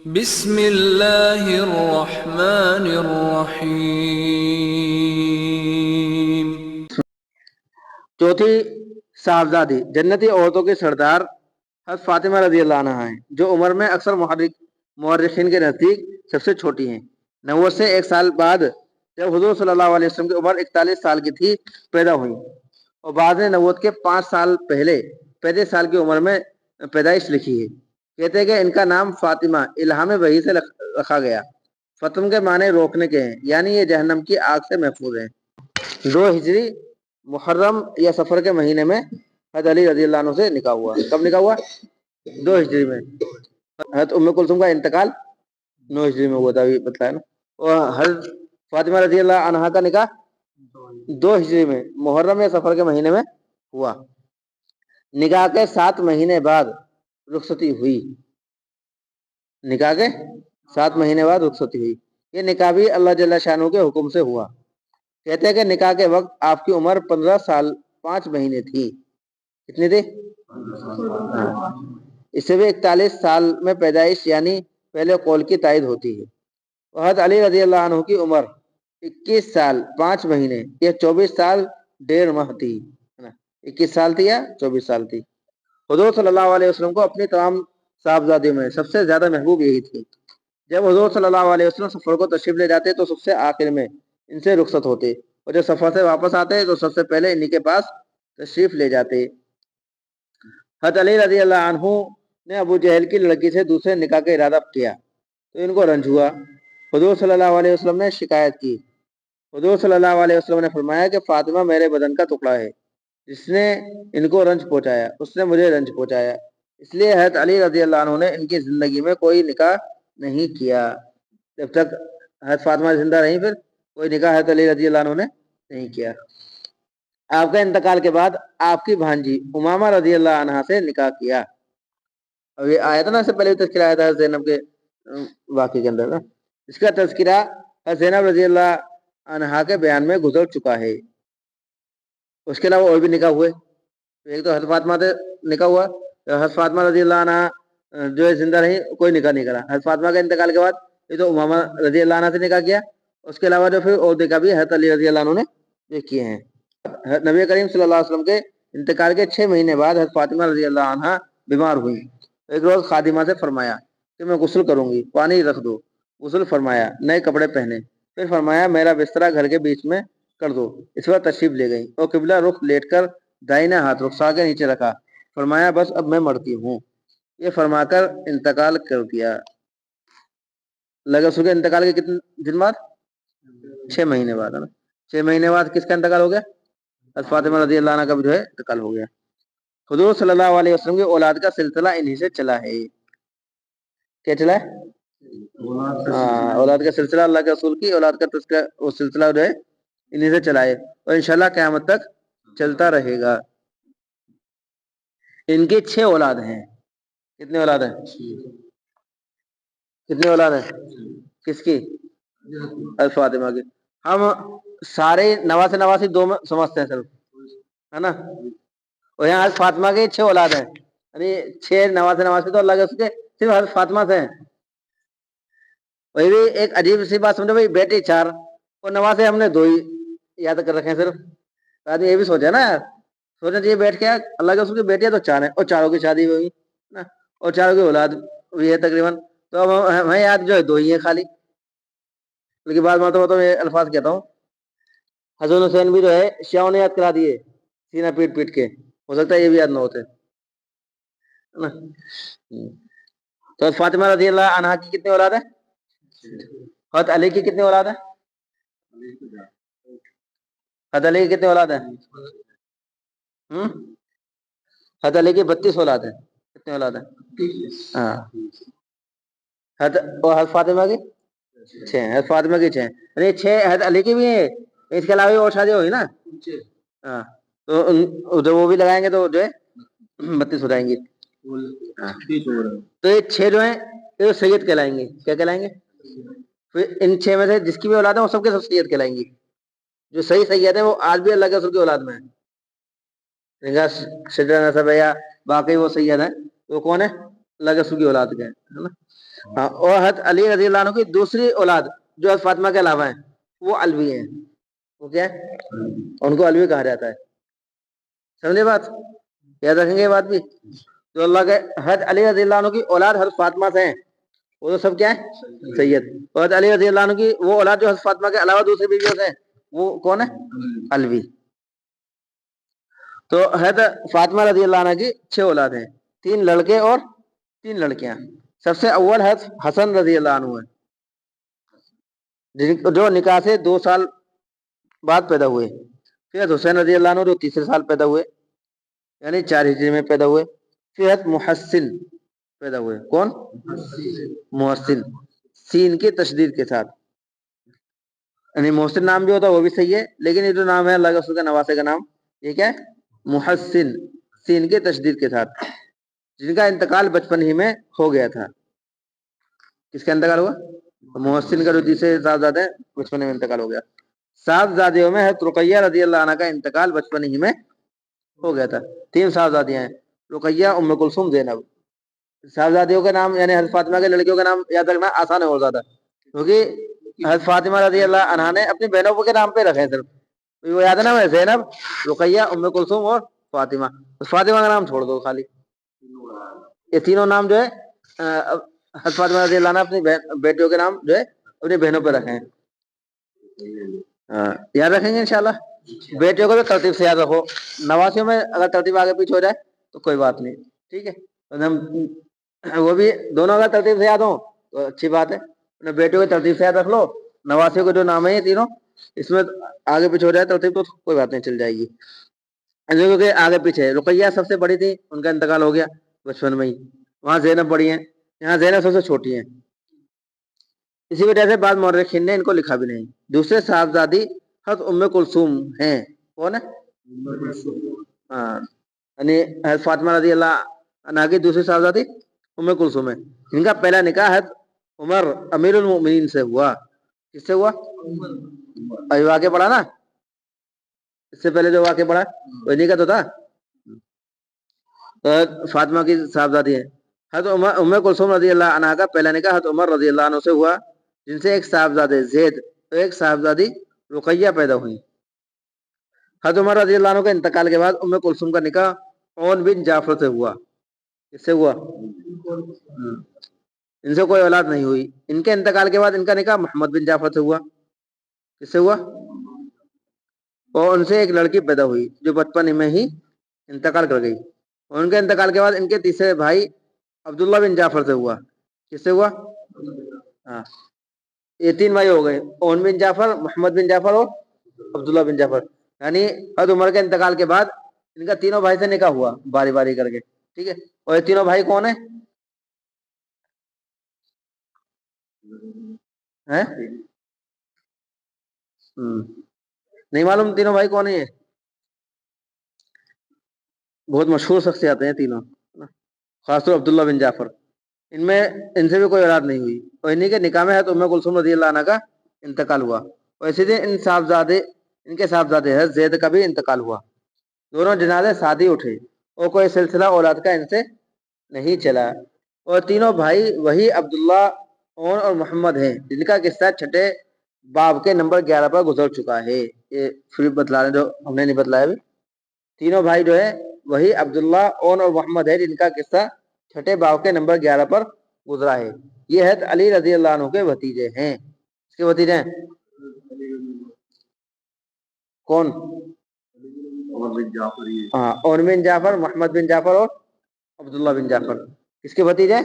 بسم اللہ الرحمن الرحیم۔ چوتھی صاحبزادی جنتی عورتوں کی سردار حضرت فاطمہ رضی اللہ عنہ ہیں، جو عمر میں اکثر مورخین کے نزدیک سب سے چھوٹی ہیں۔ نبوت سے ایک سال بعد جب حضور صلی اللہ علیہ وسلم کی عمر 41 سال کی تھی پیدا ہوئی، اور بعد نے نبوت کے 5 سال پہلے 35 سال کی عمر میں پیدائش لکھی ہے۔ کہتے ہیں کہ ان کا نام فاطمہ الہام وحی سے رکھا گیا۔ فتم کے معنی روکنے کے ہیں، یعنی یہ جہنم کی آگ سے محفوظ ہیں۔ 2 ہجری محرم یا سفر کے مہینے میں حضرت علی رضی اللہ عنہ سے نکاح ہوا۔ کب نکاح ہوا؟ 2 ہجری میں۔ حضرت ام کلثوم کا انتقال 9 ہجری میں ہوا تھا، ابھی بتایا نا۔ اور حضرت فاطمہ رضی اللہ عنہا کا نکاح 2 ہجری میں محرم یا سفر کے مہینے میں ہوا۔ نکاح کے 7 مہینے بعد رخصتی ہوئی۔ نکاح کے 7 مہینے بعد رخصتی ہوئی۔ یہ نکاح بھی اللہ جل شانہ کے حکم سے ہوا۔ کہتے ہیں کہ نکاح کے وقت آپ کی عمر 15 سال 5 مہینے تھی۔ کتنی تھی؟ اس سے بھی 41 سال میں پیدائش یعنی پہلے قول کی تائید ہوتی ہے۔ حضرت علی رضی اللہ عنہ کی عمر 21 سال 5 مہینے یا 24 سال 1.5 ماہ تھی۔ 21 سال تھی یا 24 سال تھی۔ حضور صلی اللہ علیہ وسلم کو اپنی تمام صاحبزادیوں میں سب سے زیادہ محبوب یہی تھی۔ جب حضور صلی اللہ علیہ وسلم سفر کو تشریف لے جاتے تو سب سے آخر میں ان سے رخصت ہوتے، اور جب سفر سے واپس آتے تو سب سے پہلے انہی کے پاس تشریف لے جاتے۔ حضرت علی رضی اللہ عنہ نے ابو جہل کی لڑکی سے دوسرے نکاح کا ارادہ کیا تو ان کو رنج ہوا۔ حضور صلی اللہ علیہ وسلم نے شکایت کی۔ حضور صلی اللہ علیہ وسلم نے فرمایا کہ فاطمہ میرے بدن کا ٹکڑا ہے، جس نے ان کو رنج پہنچایا اس نے مجھے رنج پہنچایا۔ اس لیے حضرت علی رضی اللہ عنہ نے ان کی زندگی میں کوئی نکاح نہیں کیا۔ جب تک حضرت فاطمہ زندہ رہی پھر کوئی نکاح حضرت علی رضی اللہ عنہ نے نہیں کیا۔ آپ کے انتقال کے بعد آپ کی بھانجی امامہ رضی اللہ عنہ سے نکاح کیا۔ اب یہ آیا تھا نا، اس سے پہلے تذکرہ آیا تھا زینب کے واقعے کے اندر نا، اس کا تذکرہ زینب رضی اللہ عنہا کے بیان میں گزر چکا ہے۔ اس کے علاوہ اور بھی نکاح ہوئے۔ ایک تو حضرت فاطمہ سے نکاح ہوا، حضرت فاطمہ رضی اللہ عنہ جو ہے زندہ رہی کوئی نکاح نہیں کرا۔ حضرت فاطمہ کے انتقال کے بعد یہ تو امامہ رضی اللہ عنہ سے نکاح کیا۔ اس کے علاوہ جو پھر اور نکاح بھی حضرت علی رضی اللہ عنہ نے کیے ہیں۔ نبی کریم صلی اللہ علیہ وسلم کے انتقال کے 6 مہینے بعد حضرت فاطمہ رضی اللہ عنہ بیمار ہوئی۔ ایک روز خادمہ سے فرمایا کہ میں غسل کروں گی، پانی رکھ دو۔ غسل فرمایا، نئے کپڑے پہنے، پھر فرمایا میرا بسترا گھر کے بیچ میں کر دو۔ اس وقت تشریف لے گئی اور قبلہ رخ لیٹ کر دائیں ہاتھ رخسار کے نیچے رکھا۔ فرمایا بس اب میں مرتی ہوں۔ یہ فرما کر انتقال کر دیا۔ لگا سو کے انتقال کے کتنے دن بعد؟ 6 مہینے بعد ہے نا۔ 6 مہینے بعد کس کا انتقال ہو گیا؟ حضرت فاطمہ رضی اللہ عنہ کا بھی جو ہے انتقال ہو گیا۔ حضور صلی اللہ علیہ وسلم کی اولاد کا سلسلہ انہی سے چلا ہے۔ کیا چلا ہے؟ اولاد کا سلسلہ، اللہ کے رسول کی اولاد کا تذکرہ وہ سلسلہ جو ہے انہی سے چلا ہے، اور انشاءاللہ قیامت تک چلتا رہے گا۔ ان کی 6 اولاد ہیں۔ کتنے اولاد ہیں؟ کتنے اولاد ہیں؟ کس کی؟ حضرت فاطمہ کی۔ ہم سارے نواسی 2 میں سمجھتے ہیں صرف، ہے نا؟ اور یہاں حضرت فاطمہ کی 6 اولاد ہیں، یعنی 6 نواسی تو اللہ کے رسول کے صرف حضرت فاطمہ سے ہیں۔ وہی بھی ایک عجیب سی بات سمجھو بھائی، بیٹی 4 اور نواسے ہم نے 2 ہی یاد کر رکھے ہیں صرف۔ آدمی یہ بھی سوچے نا یار، سوچنا چاہیے بیٹھ کے اللہ کے رسول کی بیٹیاں تو 4 ہیں، اور 4 کی شادی ہوئی نا، اور 4 کی اولاد ہوئی ہے تقریباً، تو ہمیں یاد جو ہے 2 ہی ہیں خالی۔ لیکن بعض مرتبہ تو میں الفاظ کہتا ہوں، حسن حسین بھی جو ہے شیعوں نے یاد کرا دیے سینہ پیٹ پیٹ کے، ہو سکتا ہے یہ بھی یاد نہ ہوتے نا۔ تو فاطمہ رضی اللہ عنہا کی کتنی اولاد ہے؟ حضرت علی کی کتنی اولاد ہے؟ حضرت علی کی کتنی اولاد ہے؟ حضرت علی کی 32 اولاد ہے۔ کتنی اولاد ہے؟ ہاں۔ اور حضرت فاطمہ کی 6 ہیں۔ حضرت فاطمہ کی 6 ہیں، یعنی 6 حضرت علی کی بھی ہیں، اس کے علاوہ اور شادی ہوئی نا۔ ہاں، تو جو وہ بھی لگائیں گے تو جو ہے 32 ہو جائیں گی۔ تو یہ 6 جو ہیں یہ سید کہلائیں گے۔ کیا کہلائیں گے؟ پھر ان 6 میں سے جس کی بھی اولاد ہے وہ سب کے سب سید کہلائیں گی۔ جو صحیح سید ہیں وہ آج بھی اللہ کے رسول کی اولاد میں ہیں، باقی وہ سید ہیں وہ کون ہے؟ اللہ کے رسول کی اولاد کے ہیں، ہے نا۔ ہاں، اور حضرت علی رضی اللہ عنہ کی دوسری اولاد جو حضرت فاطمہ کے علاوہ ہیں وہ علوی ہیں. وہ کیا ہے؟ ان کو علوی کہا جاتا ہے. سمجھے بات؟ یاد رکھیں گے یہ بات بھی. جو اللہ کے حضرت علی رضی اللہ عنہ کی اولاد حضرت فاطمہ سے ہیں وہ تو سب کیا ہے؟ سید. اور حضرت علی رضی اللہ عنہ کی وہ اولاد جو حضرت فاطمہ کے علاوہ دوسری بیویوں سے ہیں وہ کون ہے؟ علوی. تو حضرت فاطمہ رضی اللہ عنہ کی 6 اولاد ہیں، 3 لڑکے اور 3 لڑکیاں. سب سے اول حضرت حسن رضی اللہ عنہ ہے جو نکاح سے 2 سال بعد پیدا ہوئے. پھر حضرت حسین رضی اللہ عنہ جو تیسرے سال پیدا ہوئے یعنی 4 ہجری میں پیدا ہوئے. پھر حضرت محسن پیدا ہوئے. کون؟ محسن، سین کی تشدید کے ساتھ. یعنی محسن نام بھی ہوتا وہ بھی صحیح ہے، لیکن یہ جو نام ہے اللہ کے رسول کے نواسے کا نام یہ کیا ہے؟ محسن، سین کے تشدید کے ساتھ، جن کا انتقال بچپن ہی میں ہو گیا تھا. کس کا انتقال ہوا؟ محسن کا جو تیسرے صاحبزادہ ہیں بچپن میں انتقال ہو گیا. صاحبزادیوں میں حضرت رقیہ رضی اللہ عنہ کا انتقال بچپن ہی میں ہو گیا تھا. 3 صاحبزادیاں ہیں، رقیہ، ام کلثوم، زینب. صاحبزادیوں کے نام یعنی حضرت فاطمہ کے لڑکیوں کا نام یاد رکھنا آسان ہے اور زیادہ، کیونکہ حضرت فاطمہ رضی اللہ عنہا نے اپنی بہنوں کے نام پہ رکھے ہیں صرف. وہ یاد ہے نا، زینب، رقیہ، ام کلثوم اور فاطمہ. فاطمہ کا نام چھوڑ دو خالی. یہ تینوں نام جو ہے حضرت فاطمہ رضی اللہ عنہ اپنی بیٹیوں کے نام جو ہے اپنی بہنوں پہ رکھے ہیں. یاد رکھیں گے انشاءاللہ. بیٹیوں کو بھی ترتیب سے یاد رکھو. نواسیوں میں اگر ترتیب آگے پیچھے ہو جائے تو کوئی بات نہیں، ٹھیک ہے. وہ بھی دونوں اگر ترتیب سے یاد ہو تو اچھی بات ہے. بیٹیوں کی ترتیب سے یاد رکھ لو. نواسیوں کے جو نام ہے یہ تینوں اس میں آگے پیچھے ہو جائے ترتیب تو کوئی بات نہیں، چل جائے گی. کیونکہ آگے پیچھے رقیہ سب سے بڑی تھی، ان کا انتقال ہو گیا بچپن میں ہی. وہاں زینب بڑی ہیں، یہاں زینب سب سے چھوٹی ہیں. اسی وجہ سے بعض مورخین نے ان کو لکھا بھی نہیں. دوسرے صاحبزادی حضرت ام کلثوم ہیں. کون ہے؟ ہاں، یعنی حضرت فاطمہ رضی اللہ عنہا کی دوسری صاحبزادی ام کلثوم ہے. ان کا پہلا نکاح حضرت عمر امیر المؤمنین سے ہوا. کس سے ہوا؟ ابھی واقعہ پڑھا نا، اس سے پہلے جو واقعہ پڑھا وہی کا تو تھا. فاطمہ کی صاحبزادی ہے. حضرت ام کلثوم رضی اللہ عنہا کا پہلا نکاح حضرت عمر رضی اللہ عنہ سے ہوا، جن سے ایک صاحبزادے زید اور ایک صاحبزادی رقیہ پیدا ہوئی. حضرت عمر رضی اللہ عنہ کے انتقال کے بعد ام کلثوم کا نکاح عون بن جعفر سے ہوا. کس سے ہوا؟ ان سے کوئی اولاد نہیں ہوئی. ان کے انتقال کے بعد ان کا نکاح محمد بن جعفر سے ہوا. کس سے ہوا؟ اور ان سے ایک لڑکی پیدا ہوئی جو بچپن میں ہی انتقال کر گئی. اور ان کے انتقال کے بعد ان کے تیسرے بھائی عبداللہ بن جعفر سے ہوا. کس سے ہوا؟ ہاں، یہ 3 بھائی ہو گئے، اون بن جعفر، محمد بن جعفر اور عبداللہ بن جعفر. یعنی حضرت عمر کے انتقال کے بعد ان کا تینوں بھائی سے نکاح ہوا باری باری کر کے، ٹھیک ہے. اور یہ تینوں بھائی کون ہیں؟ نہیں معلوم تینوں بھائی کون ہیں؟ بہت مشہور شخصیات ہیں تینوں، خاص طور عبداللہ بن جعفر. ان سے بھی کوئی اولاد نہیں ہوئی. اور انہی کے نکاح میں حضرت ام کلثوم رضی اللہ عنہ کا انتقال ہوا. اور اسی دن ان کے صاحبزادے حضرت زید کا بھی انتقال ہوا. دونوں جنازے ساتھ ہی اٹھے اور کوئی سلسلہ اولاد کا ان سے نہیں چلا. اور تینوں بھائی وہی عبداللہ، اون اور محمد ہیں جن کا قصہ 6 باب کے نمبر 11 پر گزر چکا ہے. یہ پھر بتلا رہے جو ہم نے نہیں بتلایا ابھی. تینوں بھائی جو ہے وہی عبداللہ، اون اور محمد ہے جن کا قصہ 6 باب کے نمبر 11 پر گزرا ہے. یہ حضرت علی رضی اللہ عنہ کے بھتیجے ہیں. اس کے بھتیجے ہیں کون؟ ہاں، اون بن جعفر، محمد بن جعفر اور عبداللہ بن جعفر. کس کے بھتیجے ہیں؟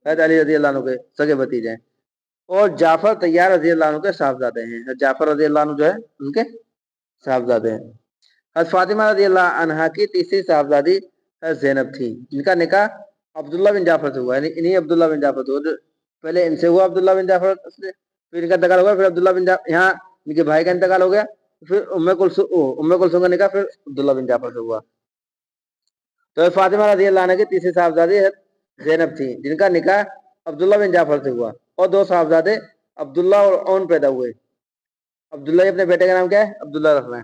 حضرت علی رضی اللہ عنہ کے سگے بھتیجے ہیں. اور جعفر طیار رضی اللہ عنہ کے صاحبزادے ہیں. جعفر رضی اللہ عنہ جو ہے ان کے صاحبزادے ہیں. حضرت فاطمہ رضی اللہ عنہا کی تیسری صاحبزادی حضرت زینب تھی. ان کا نکاح عبداللہ بن جعفر سے ہوا، یعنی انہی عبداللہ بن جعفر سے ہوا. پہلے ان سے ہوا عبداللہ بن جعفر سے، پھر ان کا انتقال ہوا، پھر عبداللہ بن جعفر، یہاں ان کے بھائی کا انتقال ہو گیا، پھر ام کلثوم کا نکاح پھر عبداللہ بن جعفر سے ہوا. تو فاطمہ رضی اللہ عنہ کی تیسری صاحبزادی زینب تھی جن کا نکاح عبداللہ بن جعفر سے ہوا. اور 2 صاحبزادے عبداللہ اور اون پیدا ہوئے. عبداللہ اپنے بیٹے کا نام کیا ہے؟ عبداللہ رکھنا ہے.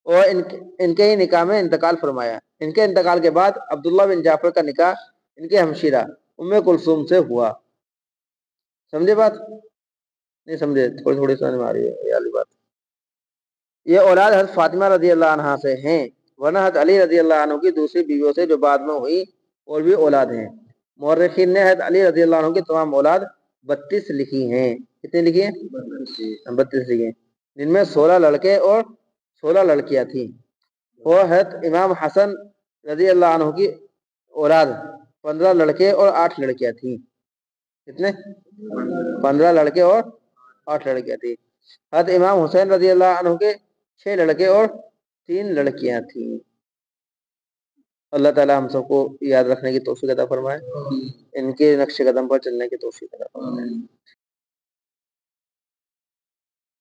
اور ان کے ہی نکاح میں انتقال فرمایا. ان کے انتقال کے بعد عبداللہ بن جعفر کا نکاح ان کے ہمشیرہ ام کلثوم سے ہوا. سمجھے بات؟ نہیں سمجھے؟ تھوڑی تھوڑی سمجھ میں آ رہی ہے یہ والی بات. یہ اولاد حضرت فاطمہ رضی اللہ عنہا سے ہیں، ورنہ حضرت علی رضی اللہ عنہ کی دوسری بیویوں سے جو بعد میں ہوئی اور بھی اولاد ہیں. مورخین نے حضرت علی رضی اللہ عنہ کی تمام اولاد 32 لکھی ہیں. کتنے لکھی ہیں؟ 32 لکھی ہیں، جن میں 16 لڑکے اور 16 لڑکیاں تھیں. اور حضرت امام حسن رضی اللہ عنہ کی اولاد 15 لڑکے اور 8 لڑکیاں تھیں. کتنے؟ 15 لڑکے اور 8 لڑکیاں تھیں. حضرت امام حسین رضی اللہ عنہ کے 6 لڑکے اور 3 لڑکیاں تھیں. اللہ تعالی ہم سب کو یاد رکھنے کی توفیق عطا فرمائے، ان کے نقش قدم پر چلنے کی توفیق عطا فرمائے.